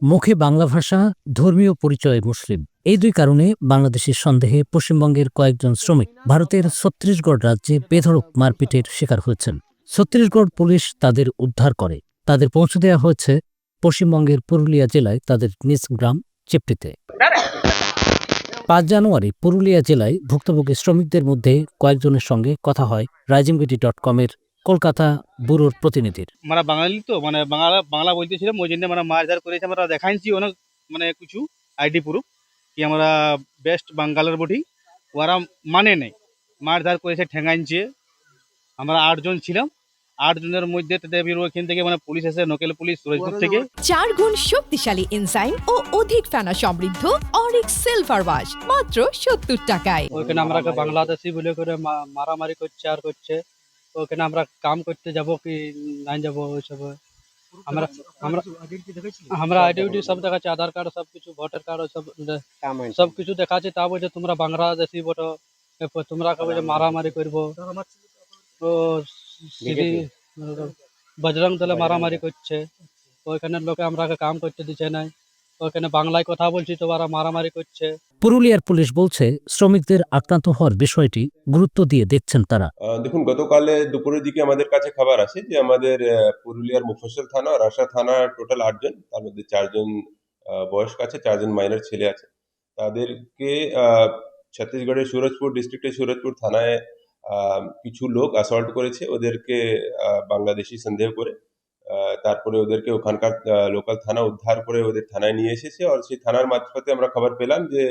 মুখে বাংলা ভাষা, ধর্মীয় পরিচয়ে মুসলিম, এই দুই কারণে বাংলাদেশের সন্দেহে পশ্চিমবঙ্গের কয়েকজন শ্রমিক ভারতের ছত্তিশগড় রাজ্যে বেধড়ক মারপিটের শিকার হয়েছেন। ছত্তিশগড় পুলিশ তাদের উদ্ধার করে, তাদের পৌঁছে দেওয়া হয়েছে পশ্চিমবঙ্গের পুরুলিয়া জেলায় তাদের নিজ গ্রাম চেপটিতে। 5 জানুয়ারি পুরুলিয়া জেলায় ভুক্তভোগী শ্রমিকদের মধ্যে কয়েকজনের সঙ্গে কথা হয় রাইজিংবিডি.com-এর কলকাতা ব্যুরোর প্রতিনিধির। আমরা বাঙালি তো বাংলা বাংলা বলতেছিলাম, ওই জন্য মারধার করেছে। আমরা দেখাইছি অনেক কিছু আইডি প্রুফ কি আমরা বেস্ট বাঙ্গালের বটি, ওরা মানে নেই, মারধার করেছে, ঠেঙাইছে। আমরা 8 জন ছিলাম, 8 জনের মধ্যে ওখান থেকে পুলিশ এসে, নোকেল পুলিশ সুরজপুর থেকে 4 গুণ শক্তিশালী এনজাইম ও অধিক ফেনা সমৃদ্ধ অরিক সিলভার ওয়াশ মাত্র 70 টাকায়। ওখানে আমরা বাংলাদেশি বলে করে মারামারি করছে আর করছে। ওখানে আমরা কাম করতে যাব কি নাই যাব, ওইসব আমরা আমরা আমরা আইডেন্টি সব দেখাচ্ছি, আধার কার্ড সব কিছু, ভোটার কার্ড সব কিছু দেখাচ্ছে। তা বলছে তোমরা বাংলাদেশি বটো, তোমরা কবে যে মারামারি করবো। তো বজরং দলে মারামারি করছে, ওইখানের লোকে আমরা কাম করতে দিচ্ছে নাই। ওখানে বাংলায় কথা বলছি তো ওরা মারামারি করছে। পুরুলিয়ার পুলিশ বলছে শ্রমিকদের আক্রান্ত হওয়ার বিষয়টি গুরুত্ব দিয়ে দেখছেন তারা। দেখুন, গতকালে দুপুরের দিকে আমাদের কাছে খবর আসে যে আমাদের পুরুলিয়ার মুফস্বল থানা আর আশা থানা টোটাল 8 জন, তার মধ্যে 4 জন বয়স্ক আছে, 4 জন মাইনর ছেলে আছে। তাদেরকে ছত্তিশগড়ের সুরজপুর ডিস্ট্রিক্টের সুরজপুর থানায় কিছু লোক অ্যাসল্ট করেছে, ওদেরকে বাংলাদেশি সন্দেহ করে। তারপরে ওদেরকে ওখানকার লোকাল থানা উদ্ধার করে ওদের থানায় নিয়ে এসেছে। আর সেই থানার মারফতে আমরা খবর পেলাম যে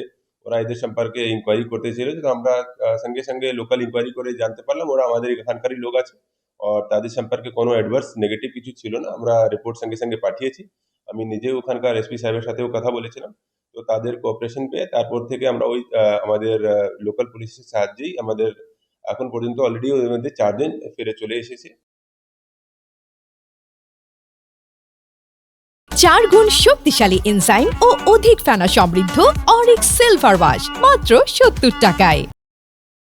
ওরা এদের সম্পর্কে ইনকোয়ারি করতে ছিল। তো আমরা সঙ্গে সঙ্গে লোকাল ইনকোয়ারি করে জানতে পারলাম ওরা আমাদের এখানকারই লোক আছে, আর তাদের সম্পর্কে কোনো অ্যাডভার্স নেগেটিভ কিছু ছিল না। আমরা রিপোর্ট সঙ্গে সঙ্গে পাঠিয়েছি। আমি নিজেও ওখানকার এসপি সাহেবের সাথেও কথা বলেছিলাম। তো তাদের কোঅপারেশন পেয়ে তারপর থেকে আমরা ওই আমাদের লোকাল পুলিশের সাহায্যেই আমাদের এখন পর্যন্ত অলরেডি ওদের মধ্যে 4 জন ফিরে চলে এসেছে। 4 গুণ শক্তিশালী এনজাইম ও অধিক ফেনা সমৃদ্ধ অরিক সিলভার ওয়াশ মাত্র 70 টাকায়।